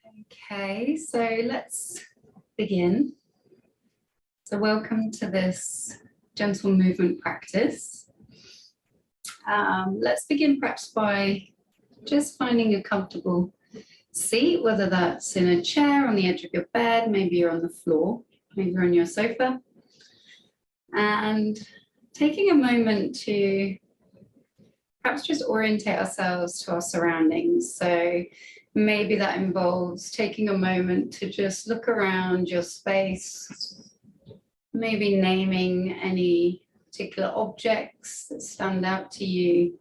Okay, so let's begin. So welcome to this gentle movement practice. Let's begin perhaps by just finding a comfortable seat, whether that's in a chair on the edge of your bed, maybe you're on the floor, maybe you're on your sofa. And taking a moment to perhaps just orientate ourselves to our surroundings. So maybe that involves taking a moment to just look around your space, maybe naming any particular objects that stand out to you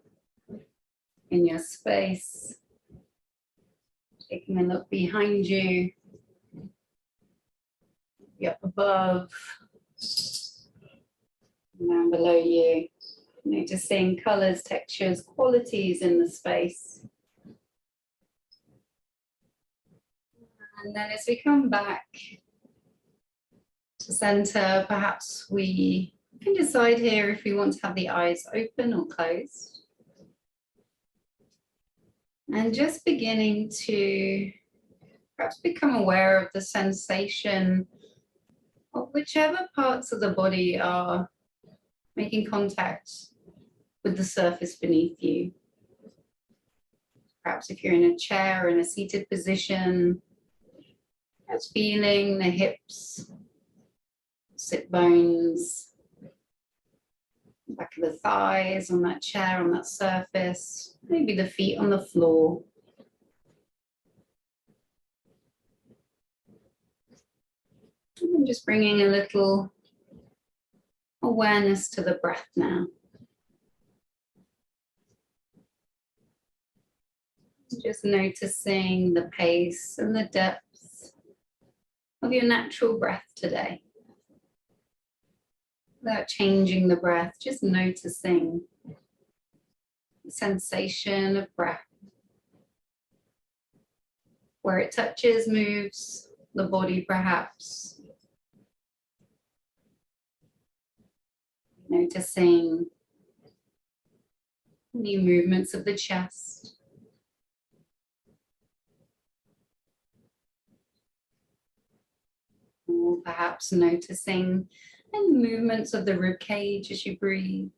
in your space, taking a look behind you, up above, down below you. Noticing colors, textures, qualities in the space. And then as we come back to center, perhaps we can decide here if we want to have the eyes open or closed. And just beginning to perhaps become aware of the sensation of whichever parts of the body are making contact with the surface beneath you. Perhaps if you're in a chair or in a seated position, perhaps feeling the hips, sit bones, back of the thighs on that chair, on that surface, maybe the feet on the floor. And just bringing a little awareness to the breath now. Just noticing the pace and the depth of your natural breath today. Without changing the breath, just noticing the sensation of breath. Where it touches, moves the body perhaps. Noticing any movements of the chest. Or perhaps noticing any movements of the rib cage as you breathe.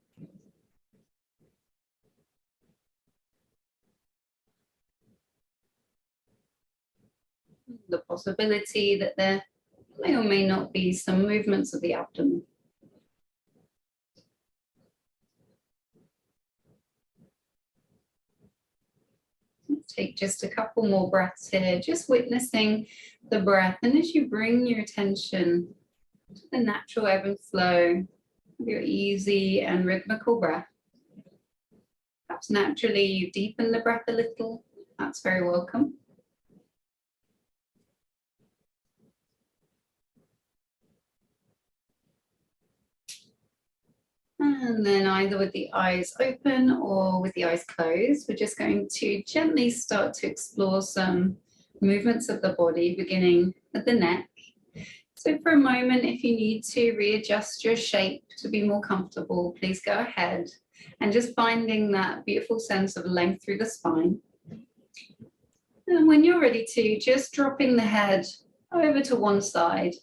The possibility that there may or may not be some movements of the abdomen. Let's take just a couple more breaths here, just witnessing the breath. And as you bring your attention to the natural ebb and flow of your easy and rhythmical breath, perhaps naturally you deepen the breath a little. That's very welcome. And then either with the eyes open or with the eyes closed, we're just going to gently start to explore some movements of the body, beginning at the neck. So for a moment, if you need to readjust your shape to be more comfortable, please go ahead. And just finding that beautiful sense of length through the spine. And when you're ready to, just dropping the head over to one side.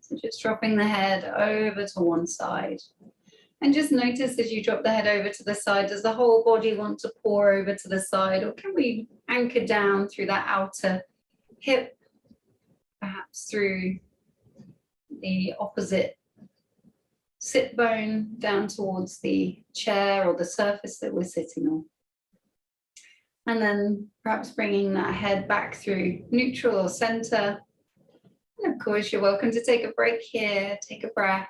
So just dropping the head over to one side. And just notice as you drop the head over to the side, does the whole body want to pour over to the side? Or can we anchor down through that outer hip, perhaps through the opposite sit bone down towards the chair or the surface that we're sitting on? And then perhaps bringing that head back through neutral or center. And of course, you're welcome to take a break here, take a breath.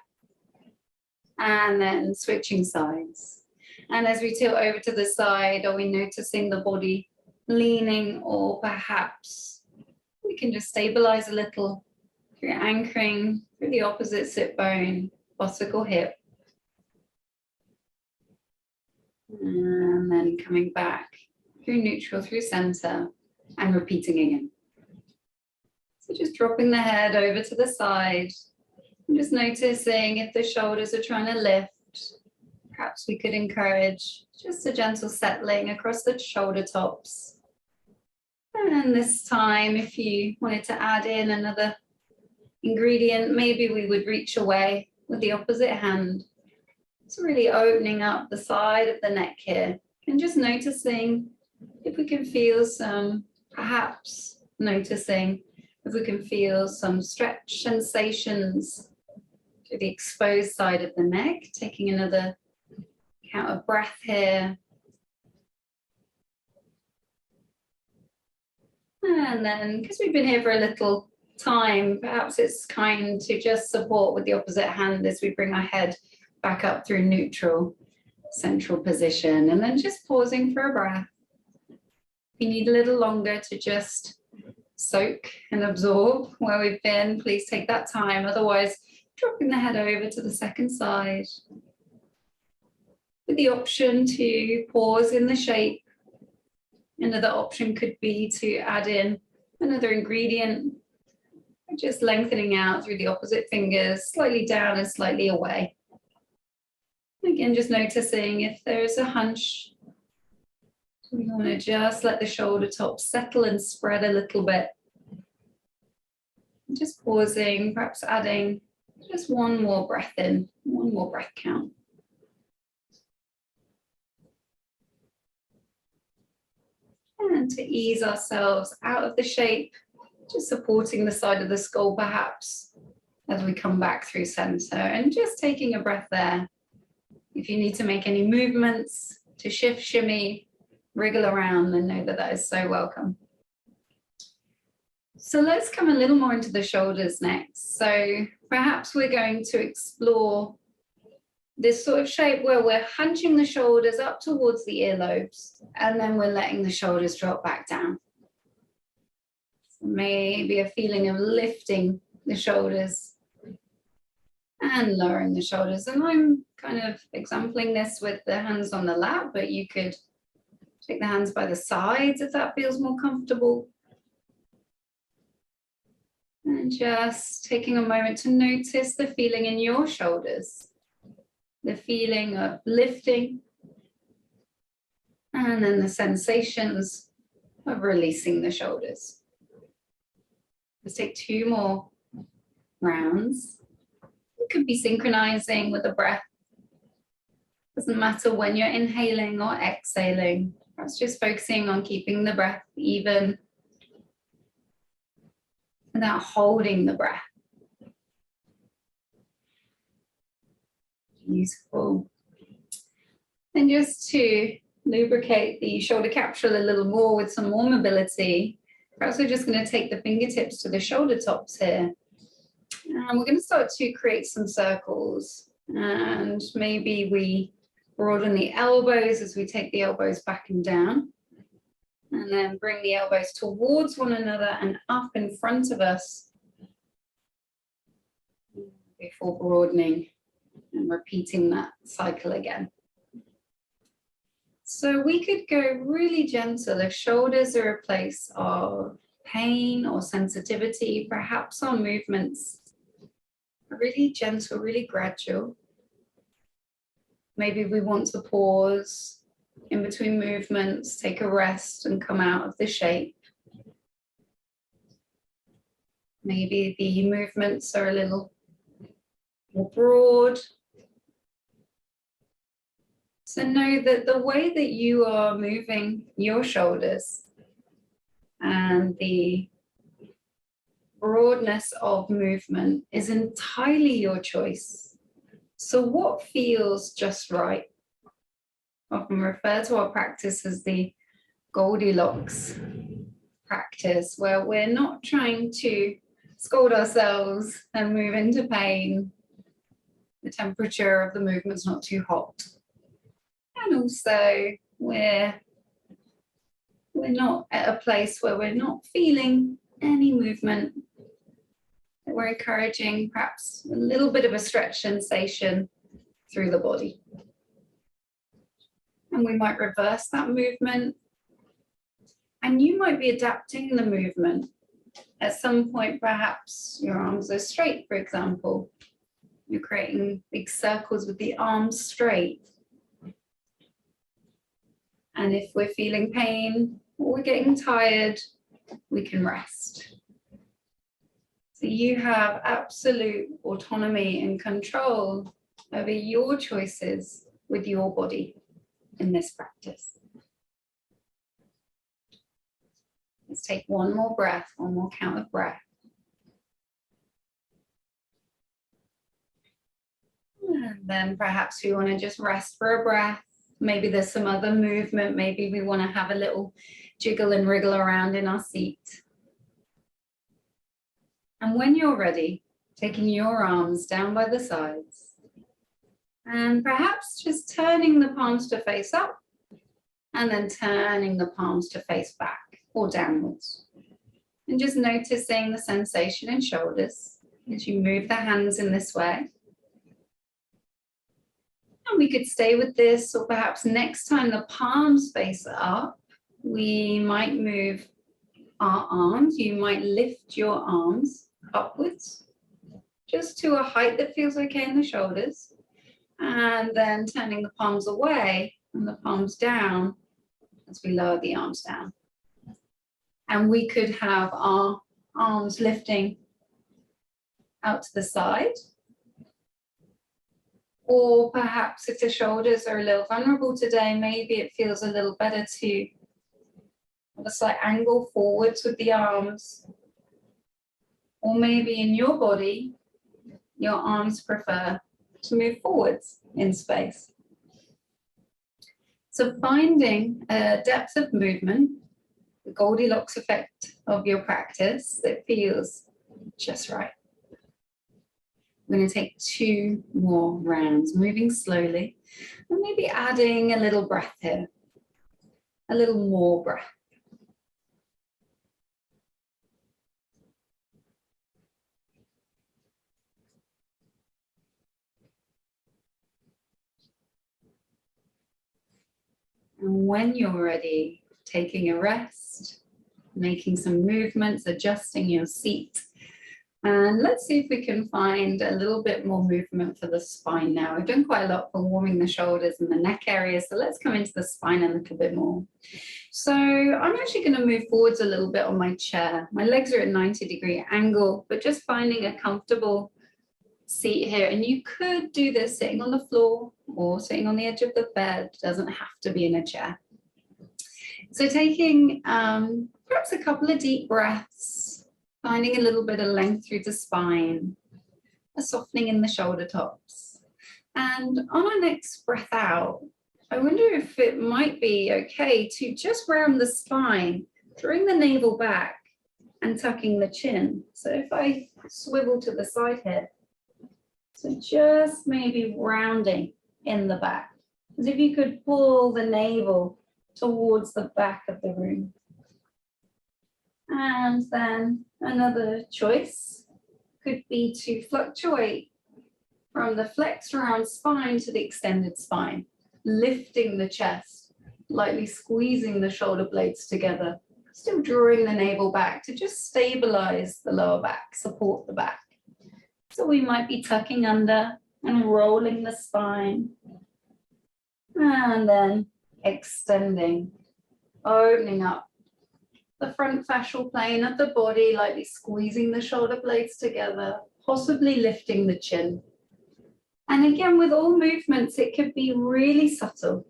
And then switching sides. And as we tilt over to the side, are we noticing the body leaning, or perhaps we can just stabilize a little through anchoring through the opposite sit bone, buttock or hip. And then coming back through neutral, through center, and repeating again. So just dropping the head over to the side. Just noticing if the shoulders are trying to lift, perhaps we could encourage just a gentle settling across the shoulder tops. And this time, if you wanted to add in another ingredient, maybe we would reach away with the opposite hand. It's really opening up the side of the neck here and just noticing if we can feel some, perhaps noticing if we can feel some stretch sensations to the exposed side of the neck. Taking another count of breath here. And then, because we've been here for a little time, perhaps it's kind to just support with the opposite hand as we bring our head back up through neutral, central position. And then just pausing for a breath. If you need a little longer to just soak and absorb where we've been, please take that time. Otherwise, dropping the head over to the second side. With the option to pause in the shape. Another option could be to add in another ingredient, just lengthening out through the opposite fingers, slightly down and slightly away. Again, just noticing if there's a hunch. We want to just let the shoulder top settle and spread a little bit. Just pausing, perhaps adding just one more breath in, one more breath count. And to ease ourselves out of the shape, just supporting the side of the skull perhaps as we come back through center, and just taking a breath there. If you need to make any movements to shift, shimmy, wriggle around, then know that that is so welcome. So let's come a little more into the shoulders next. So perhaps we're going to explore this sort of shape where we're hunching the shoulders up towards the earlobes, and then we're letting the shoulders drop back down. So maybe a feeling of lifting the shoulders and lowering the shoulders. And I'm kind of exempling this with the hands on the lap, but you could take the hands by the sides if that feels more comfortable. And just taking a moment to notice the feeling in your shoulders. The feeling of lifting, and then the sensations of releasing the shoulders. Let's take 2 more rounds. You could be synchronizing with the breath. Doesn't matter when you're inhaling or exhaling. Perhaps just focusing on keeping the breath even without holding the breath. Useful. And just to lubricate the shoulder capsule a little more with some more mobility, perhaps we're just going to take the fingertips to the shoulder tops here. And we're going to start to create some circles. And maybe we broaden the elbows as we take the elbows back and down. And then bring the elbows towards one another and up in front of us before broadening. And repeating that cycle again. So we could go really gentle if shoulders are a place of pain or sensitivity. Perhaps our movements are really gentle, really gradual. Maybe we want to pause in between movements, take a rest and come out of the shape. Maybe the movements are a little more broad. So know that the way that you are moving your shoulders and the broadness of movement is entirely your choice. So what feels just right? Often refer to our practice as the Goldilocks practice, where we're not trying to scold ourselves and move into pain. The temperature of the movement's not too hot. And also we're not at a place where we're not feeling any movement. We're encouraging perhaps a little bit of a stretch sensation through the body. And we might reverse that movement. And you might be adapting the movement. At some point, perhaps your arms are straight, for example. You're creating big circles with the arms straight. And if we're feeling pain or we're getting tired, we can rest. So you have absolute autonomy and control over your choices with your body in this practice. Let's take one more breath, one more count of breath. And then perhaps we want to just rest for a breath. Maybe there's some other movement. Maybe we want to have a little jiggle and wriggle around in our seat. And when you're ready, taking your arms down by the sides and perhaps just turning the palms to face up and then turning the palms to face back or downwards. And just noticing the sensation in shoulders as you move the hands in this way. And we could stay with this, or perhaps next time the palms face up, we might move our arms. You might lift your arms upwards, just to a height that feels okay in the shoulders. And then turning the palms away and the palms down as we lower the arms down. And we could have our arms lifting out to the side. Or perhaps if the shoulders are a little vulnerable today, maybe it feels a little better to have a slight angle forwards with the arms. Or maybe in your body, your arms prefer to move forwards in space. So finding a depth of movement, the Goldilocks effect of your practice that feels just right. We're going to take 2 more rounds, moving slowly, and maybe adding a little breath here, a little more breath. And when you're ready, taking a rest, making some movements, adjusting your seat. And let's see if we can find a little bit more movement for the spine now. We've done quite a lot for warming the shoulders and the neck area, so let's come into the spine a little bit more. So I'm actually going to move forwards a little bit on my chair. My legs are at 90-degree angle, but just finding a comfortable seat here. And you could do this sitting on the floor or sitting on the edge of the bed. It doesn't have to be in a chair. So taking perhaps a couple of deep breaths, finding a little bit of length through the spine, a softening in the shoulder tops. And on our next breath out, I wonder if it might be okay to just round the spine, drawing the navel back and tucking the chin. So if I swivel to the side here, so just maybe rounding in the back, as if you could pull the navel towards the back of the room. And then another choice could be to fluctuate from the flexed round spine to the extended spine, lifting the chest, lightly squeezing the shoulder blades together, still drawing the navel back to just stabilize the lower back, support the back. So we might be tucking under and rolling the spine, and then extending, opening up the front fascial plane of the body, lightly squeezing the shoulder blades together, possibly lifting the chin. And again, with all movements, it could be really subtle.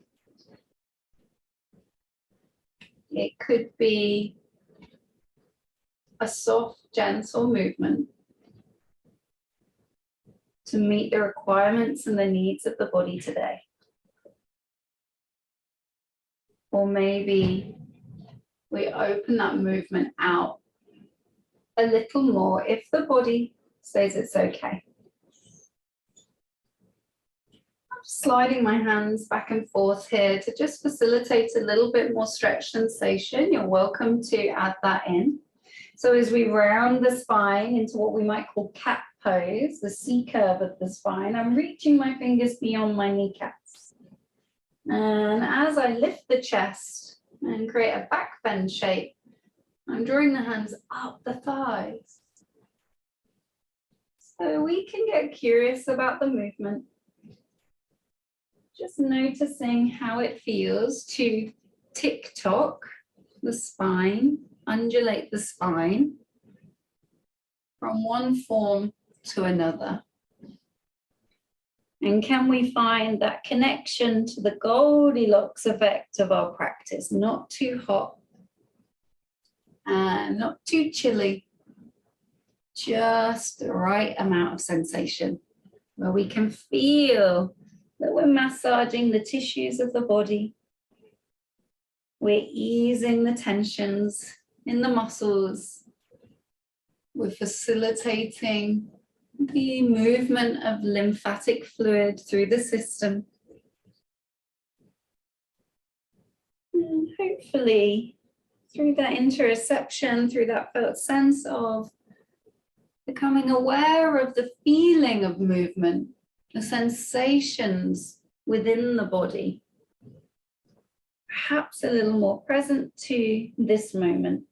It could be a soft, gentle movement to meet the requirements and the needs of the body today. Or maybe we open that movement out a little more if the body says it's okay. I'm sliding my hands back and forth here to just facilitate a little bit more stretch sensation. You're welcome to add that in. So as we round the spine into what we might call cat pose, the C curve of the spine, I'm reaching my fingers beyond my kneecaps. And as I lift the chest and create a back bend shape, I'm drawing the hands up the thighs. So we can get curious about the movement. Just noticing how it feels to tick-tock the spine undulate the spine from one form to another. And can we find that connection to the Goldilocks effect of our practice? Not too hot and not too chilly. Just the right amount of sensation where we can feel that we're massaging the tissues of the body. We're easing the tensions in the muscles. We're facilitating the movement of lymphatic fluid through the system. And hopefully, through that interoception, through that felt sense of becoming aware of the feeling of movement, the sensations within the body, perhaps a little more present to this moment,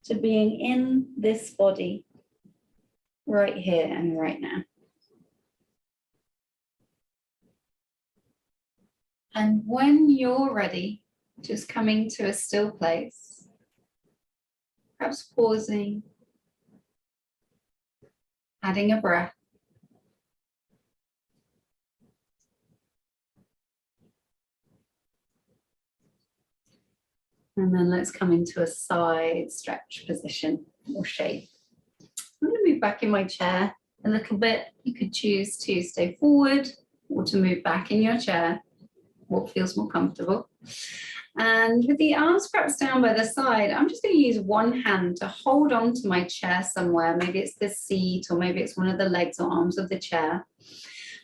to being in this body right here and right now. And when you're ready, just coming to a still place, perhaps pausing, adding a breath. And then let's come into a side stretch position or shape. I'm going to move back in my chair a little bit. You could choose to stay forward or to move back in your chair, what feels more comfortable. And with the arms perhaps down by the side, I'm just going to use one hand to hold on to my chair somewhere. Maybe it's the seat or maybe it's one of the legs or arms of the chair.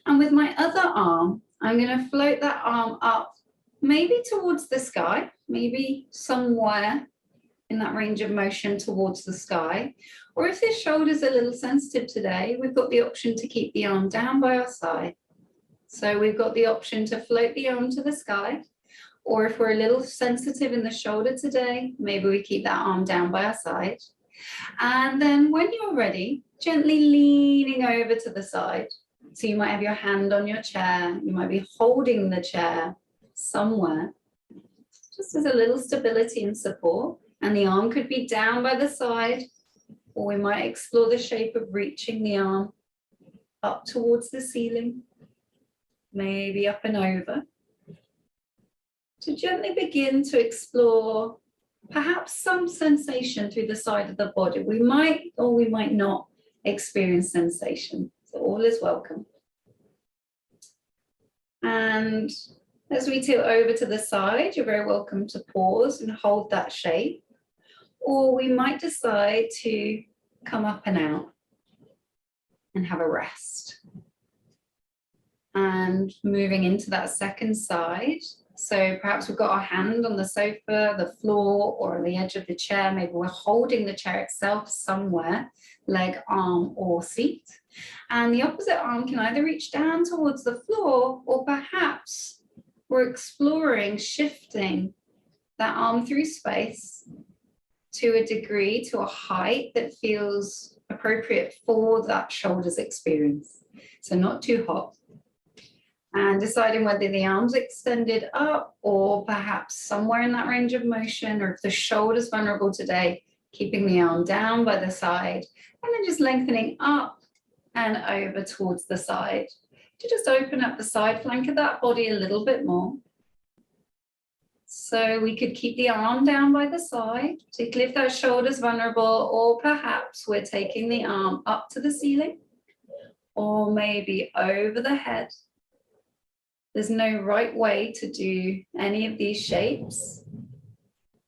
And with my other arm, I'm going to float that arm up, maybe towards the sky, maybe somewhere in that range of motion towards the sky. Or if this shoulder's a little sensitive today, we've got the option to keep the arm down by our side. So we've got the option to float the arm to the sky. Or if we're a little sensitive in the shoulder today, maybe we keep that arm down by our side. And then when you're ready, gently leaning over to the side. So you might have your hand on your chair. You might be holding the chair somewhere, just as a little stability and support. And the arm could be down by the side, or we might explore the shape of reaching the arm up towards the ceiling, maybe up and over. To gently begin to explore perhaps some sensation through the side of the body. We might or we might not experience sensation, so all is welcome. And as we tilt over to the side, you're very welcome to pause and hold that shape. Or we might decide to come up and out and have a rest. And moving into that second side. So perhaps we've got our hand on the sofa, the floor, or on the edge of the chair. Maybe we're holding the chair itself somewhere, leg, arm, or seat. And the opposite arm can either reach down towards the floor, or perhaps we're exploring shifting that arm through space to a degree, to a height that feels appropriate for that shoulder's experience. So not too hot. And deciding whether the arm's extended up or perhaps somewhere in that range of motion, or if the shoulder's vulnerable today, keeping the arm down by the side, and then just lengthening up and over towards the side to just open up the side flank of that body a little bit more. So we could keep the arm down by the side, particularly if that shoulder's vulnerable, or perhaps we're taking the arm up to the ceiling, or maybe over the head. There's no right way to do any of these shapes.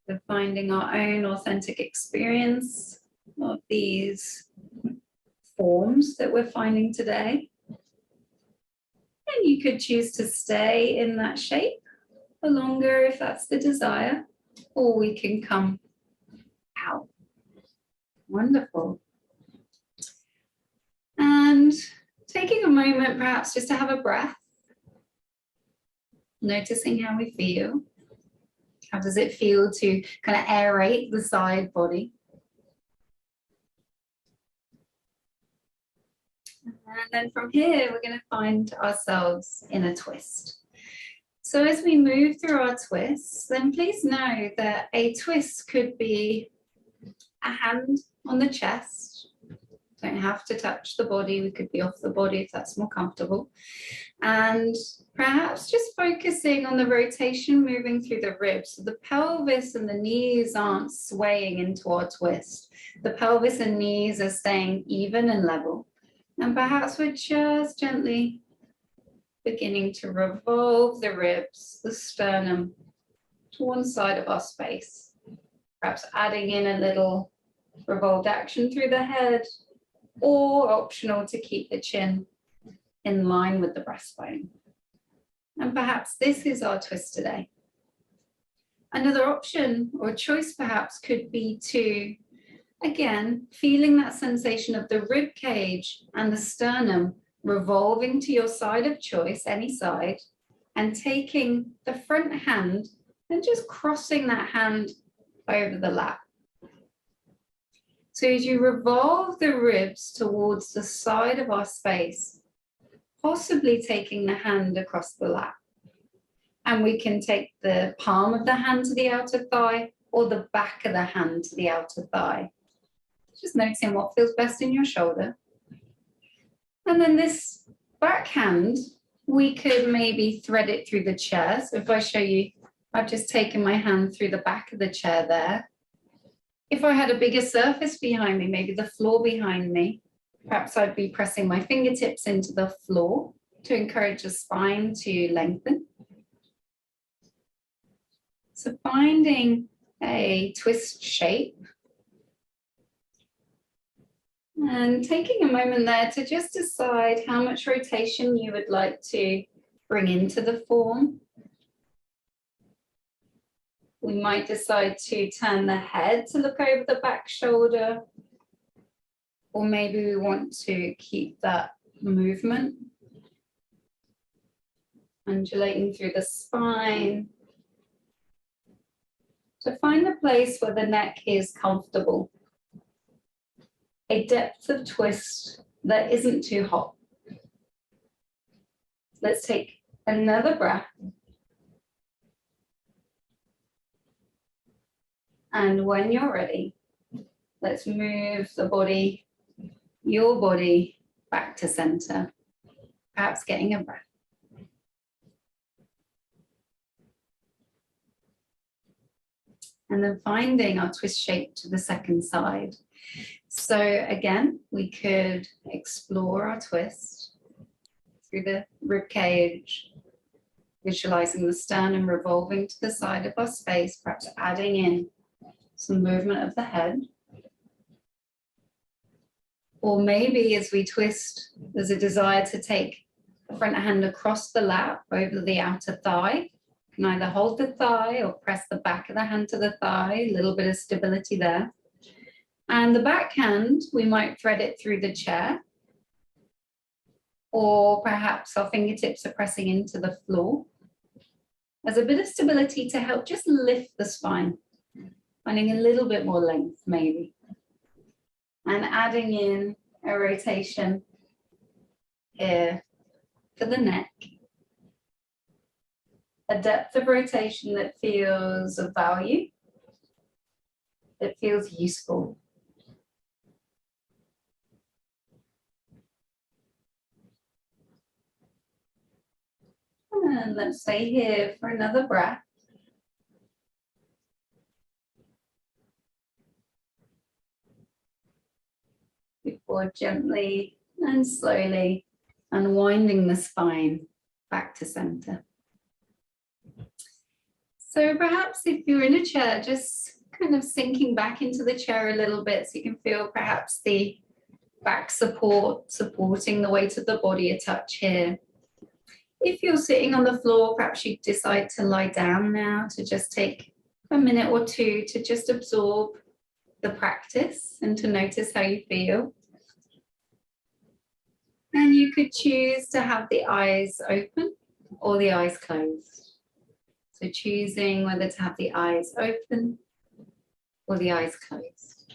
We're finding our own authentic experience of these forms that we're finding today. And you could choose to stay in that shape for longer if that's the desire, or we can come out. Wonderful. And taking a moment perhaps just to have a breath. Noticing how we feel. How does it feel to kind of aerate the side body? And then from here, we're going to find ourselves in a twist. So as we move through our twists, then please know that a twist could be a hand on the chest. Don't have to touch the body. We could be off the body if that's more comfortable. And perhaps just focusing on the rotation moving through the ribs. So the pelvis and the knees aren't swaying into our twist. The pelvis and knees are staying even and level. And perhaps we're just gently beginning to revolve the ribs, the sternum to one side of our space. Perhaps adding in a little revolved action through the head, or optional to keep the chin in line with the breastbone. And perhaps this is our twist today. Another option or choice perhaps could be to, again, feeling that sensation of the rib cage and the sternum revolving to your side of choice, any side, and taking the front hand and just crossing that hand over the lap. So as you revolve the ribs towards the side of our space, possibly taking the hand across the lap. And we can take the palm of the hand to the outer thigh or the back of the hand to the outer thigh. Just noticing what feels best in your shoulder. And then this back hand, we could maybe thread it through the chair. So if I show you, I've just taken my hand through the back of the chair there. If I had a bigger surface behind me, maybe the floor behind me, perhaps I'd be pressing my fingertips into the floor to encourage the spine to lengthen. So finding a twist shape and taking a moment there to just decide how much rotation you would like to bring into the form. We might decide to turn the head to look over the back shoulder, or maybe we want to keep that movement undulating through the spine. So find the place where the neck is comfortable, a depth of twist that isn't too hot. Let's take another breath. And when you're ready, let's move the body, your body, back to center, perhaps getting a breath. And then finding our twist shape to the second side. So again, we could explore our twist through the rib cage, visualizing the sternum revolving to the side of our space, perhaps adding in some movement of the head. Or maybe as we twist, there's a desire to take the front hand across the lap over the outer thigh. You can either hold the thigh or press the back of the hand to the thigh, a little bit of stability there. And the back hand, we might thread it through the chair. Or perhaps our fingertips are pressing into the floor. There's a bit of stability to help just lift the spine. Finding a little bit more length, maybe. And adding in a rotation here for the neck. A depth of rotation that feels of value, that feels useful. And let's stay here for another breath. Before gently and slowly unwinding the spine back to center. So perhaps if you're in a chair, just kind of sinking back into the chair a little bit so you can feel perhaps the back support, supporting the weight of the body a touch here. If you're sitting on the floor, perhaps you decide to lie down now to just take a minute or two to just absorb the practice and to notice how you feel. And you could choose to have the eyes open or the eyes closed. So choosing whether to have the eyes open or the eyes closed.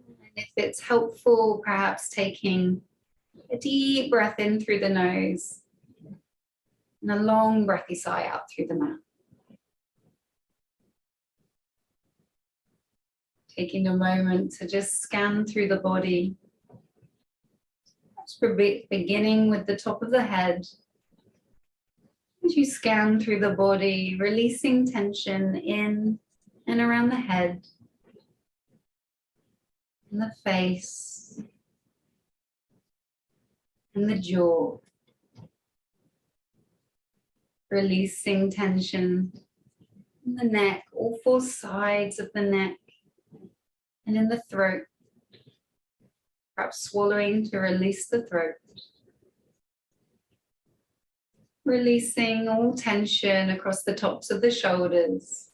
And if it's helpful, perhaps taking a deep breath in through the nose and a long breathy sigh out through the mouth. taking a moment to just scan through the body. Beginning with the top of the head. As you scan through the body, releasing tension in and around the head, in the face, and the jaw. Releasing tension in the neck, all four sides of the neck, and in the throat. Perhaps swallowing to release the throat. Releasing all tension across the tops of the shoulders.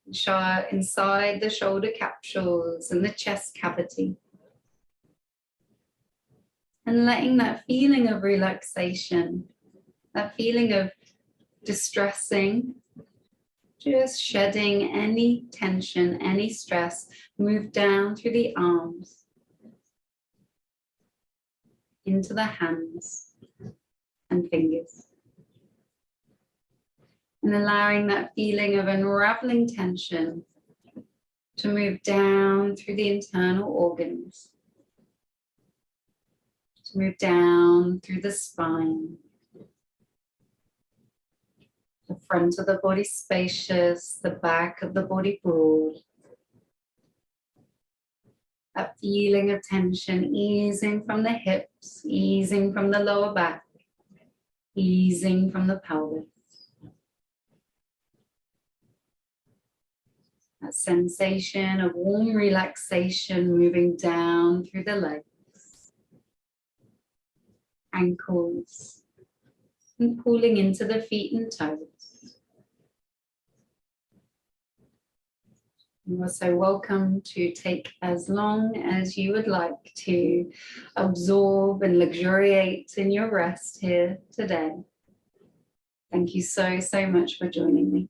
Inside the shoulder capsules and the chest cavity. And letting that feeling of relaxation, that feeling of distressing, just shedding any tension, any stress, move down through the arms, into the hands and fingers. And allowing that feeling of unraveling tension to move down through the internal organs, to move down through the spine, the front of the body spacious, the back of the body broad. That feeling of tension easing from the hips, easing from the lower back, easing from the pelvis. That sensation of warm relaxation moving down through the legs, ankles, and pulling into the feet and toes. You are so welcome to take as long as you would like to absorb and luxuriate in your rest here today. Thank you so, so much for joining me.